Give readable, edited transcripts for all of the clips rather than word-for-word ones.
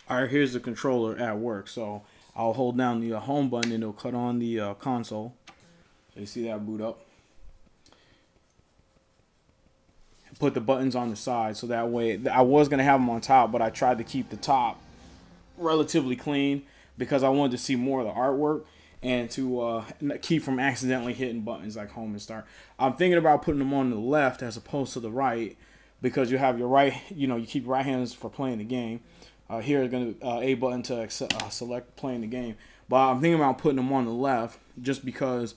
All right, here's the controller at work. So I'll hold down the home button and it'll cut on the console. So you see that boot up. Put the buttons on the side so that way I was gonna have them on top, but I tried to keep the top relatively clean because I wanted to see more of the artwork and to keep from accidentally hitting buttons like home and start. I'm thinking about putting them on the left as opposed to the right because you have your right, you keep right hands for playing the game. Here is going to A button to select playing the game, but I'm thinking about putting them on the left just because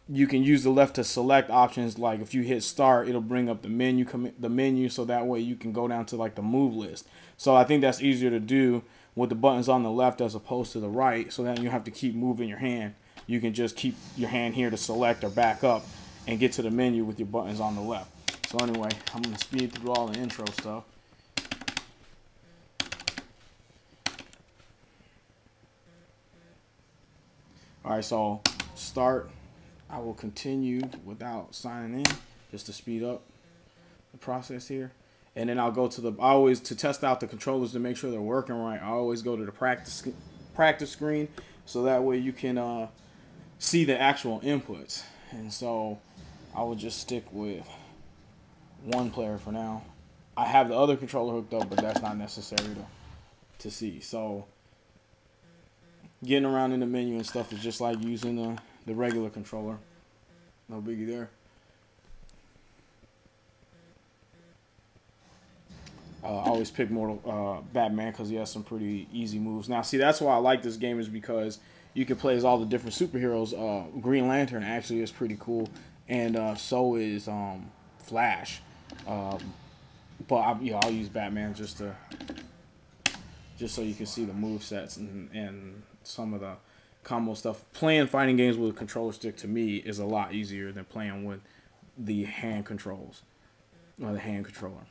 you can use the left to select options. Like if you hit start, it'll bring up the menu, so that way you can go down to like the move list. So I think that's easier to do with the buttons on the left as opposed to the right, so that you have to keep moving your hand. You can just keep your hand here to select or back up and get to the menu with your buttons on the left. So anyway, I'm going to speed through all the intro stuff. Alright, so start. I will continue without signing in just to speed up the process here. And then I'll go to to test out the controllers to make sure they're working right. I always go to the practice screen so that way you can see the actual inputs. And so I will just stick with one player for now. I have the other controller hooked up, but that's not necessary to see. So getting around in the menu and stuff is just like using the regular controller. No biggie there. I always pick Batman because he has some pretty easy moves. Now, see, that's why I like this game is because you can play as all the different superheroes. Green Lantern actually is pretty cool, and so is Flash. But I'll use Batman just so you can see the move sets and some of the combo stuff. Playing fighting games with a controller stick to me is a lot easier than playing with the hand controls or the hand controller.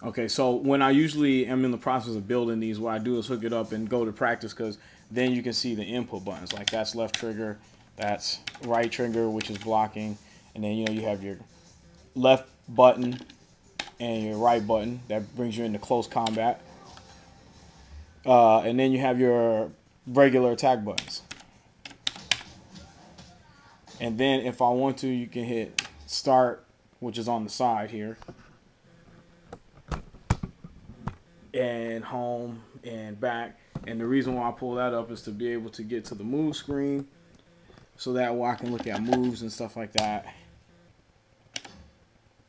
Okay, so when I usually am in the process of building these, what I do is hook it up and go to practice because then you can see the input buttons. Like that's left trigger, that's right trigger, which is blocking, and then you have your left button and your right button that brings you into close combat, and then you have your regular attack buttons. And then if I want to, you can hit start, which is on the side here, and home and back. And the reason why I pull that up is to be able to get to the move screen so that way I can look at moves and stuff like that,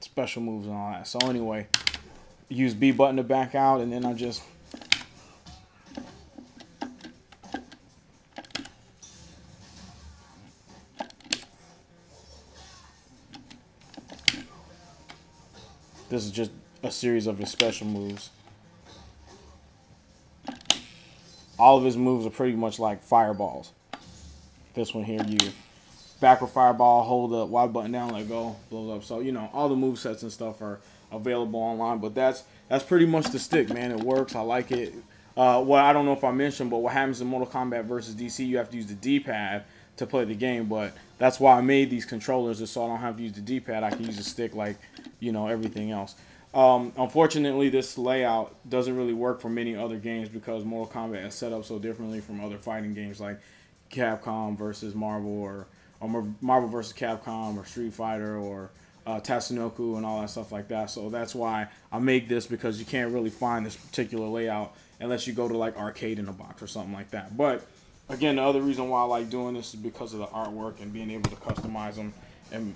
special moves and all that. So anyway, use B button to back out, and then I just this is just a series of his special moves. All of his moves are pretty much like fireballs. This one here, you backward fireball, hold the Y button down, let go, blows up. So all the move sets and stuff are available online. But that's pretty much the stick, man. It works. I like it. Well, I don't know if I mentioned, but what happens in Mortal Kombat versus DC, you have to use the D-pad to play the game. But that's why I made these controllers, is so I don't have to use the D-pad. I can use the stick like everything else. Unfortunately, this layout doesn't really work for many other games because Mortal Kombat is set up so differently from other fighting games like Capcom versus Marvel, or Marvel versus Capcom, or Street Fighter, or Tatsunoko and all that stuff like that. So that's why I make this, because you can't really find this particular layout unless you go to like Arcade in a Box or something like that. But again, the other reason why I like doing this is because of the artwork and being able to customize them and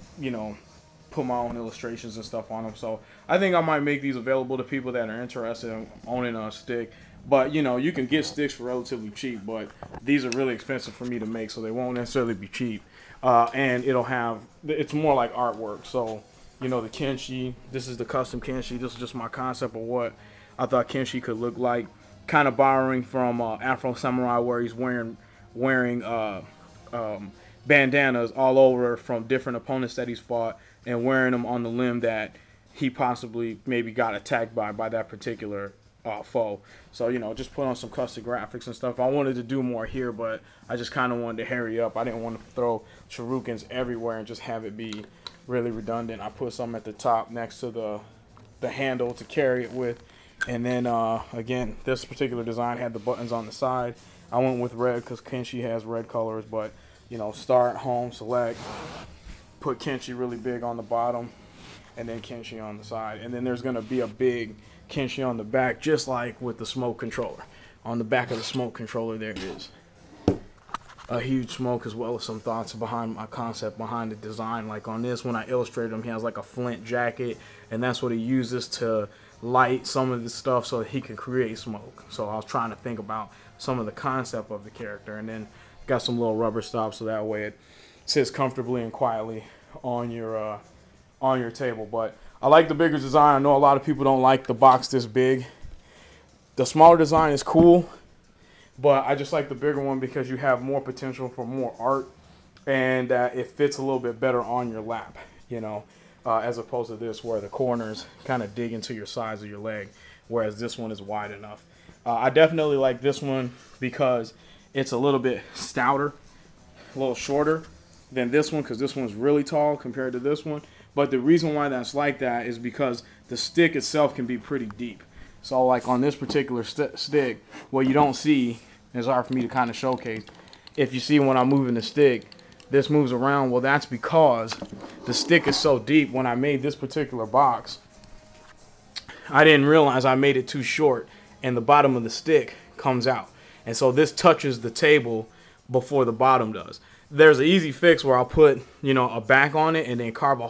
put my own illustrations and stuff on them. So I think I might make these available to people that are interested in owning a stick. But you can get sticks for relatively cheap, but these are really expensive for me to make, so they won't necessarily be cheap. And it's more like artwork. So the Kenshi, this is the custom Kenshi. This is just my concept of what I thought Kenshi could look like, kind of borrowing from Afro Samurai, where he's wearing bandanas all over from different opponents that he's fought, and wearing them on the limb that he possibly maybe got attacked by that particular foe. So, you know, just put on some custom graphics and stuff. I wanted to do more here, but I just kind of wanted to hurry up. I didn't want to throw shurikens everywhere and just have it be really redundant. I put some at the top next to the handle to carry it with. And then, again, this particular design had the buttons on the side. I went with red because Kenshi has red colors, but, you know, start, home, select, put Kenshi really big on the bottom, and then Kenshi on the side. And then there's going to be a big Kenshi on the back, just like with the smoke controller. On the back of the smoke controller, there it is. A huge smoke, as well as some thoughts behind my concept behind the design. Like on this, when I illustrated him, he has like a flint jacket, and that's what he uses to light some of the stuff so that he can create smoke. So I was trying to think about some of the concept of the character, and then got some little rubber stops so that way it sits comfortably and quietly on your table. But I like the bigger design. I know a lot of people don't like the box this big. The smaller design is cool, but I just like the bigger one because you have more potential for more art, and it fits a little bit better on your lap, you know, as opposed to this where the corners kind of dig into your sides of your leg, whereas this one is wide enough. I definitely like this one because it's a little bit stouter, a little shorter than this one, because this one's really tall compared to this one. But the reason why that's like that is because the stick itself can be pretty deep. So like on this particular stick, what you don't see, it's hard for me to kind of showcase. If you see when I'm moving the stick, this moves around. Well, that's because the stick is so deep. When I made this particular box, I didn't realize I made it too short, and the bottom of the stick comes out. And so this touches the table before the bottom does. There's an easy fix where I'll put, you know, a back on it and then carve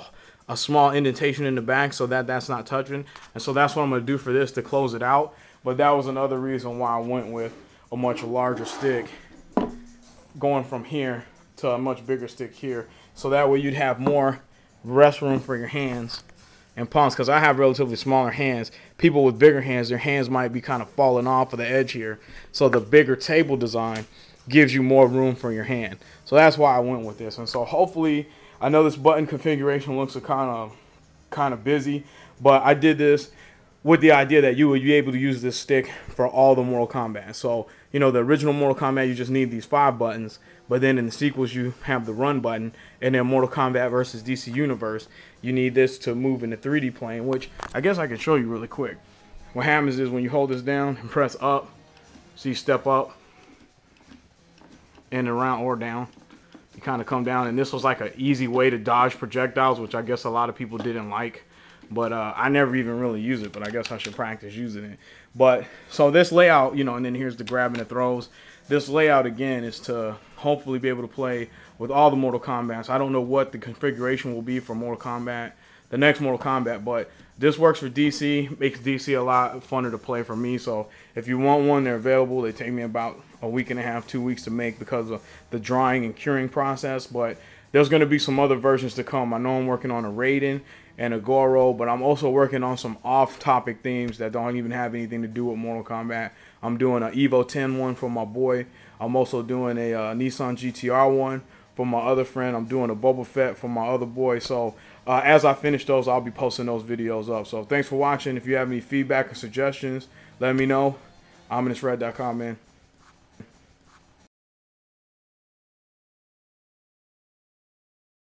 a small indentation in the back so that that's not touching. And so that's what I'm going to do for this to close it out. But that was another reason why I went with a much larger stick, going from here to a much bigger stick here. So that way you'd have more rest room for your hands and palms, because I have relatively smaller hands. People with bigger hands, their hands might be kind of falling off of the edge here. So the bigger table design gives you more room for your hand. So that's why I went with this. And so hopefully, I know this button configuration looks kind of busy, but I did this with the idea that you would be able to use this stick for all the Mortal Kombat. So, you know, the original Mortal Kombat, you just need these 5 buttons, but then in the sequels, you have the run button, and then Mortal Kombat versus DC Universe, you need this to move in the 3D plane, which I guess I can show you really quick. What happens is when you hold this down and press up, so you step up and around or down, you kind of come down, and this was like an easy way to dodge projectiles, which I guess a lot of people didn't like. But I never even really use it, but I guess I should practice using it. But so this layout, you know, and then here's the grab and the throws. This layout, again, is to hopefully be able to play with all the Mortal Kombats. I don't know what the configuration will be for Mortal Kombat, the next Mortal Kombat, but this works for DC, makes DC a lot funner to play for me. So if you want one, they're available. They take me about a week and a half, 2 weeks to make because of the drying and curing process. But there's going to be some other versions to come. I know I'm working on a Raiden and a Goro, but I'm also working on some off-topic themes that don't even have anything to do with Mortal Kombat. I'm doing an Evo 10 one for my boy. I'm also doing a Nissan GTR one for my other friend. I'm doing a Boba Fett for my other boy. So as I finish those, I'll be posting those videos up. So thanks for watching. If you have any feedback or suggestions, let me know. OminousRed.com, man.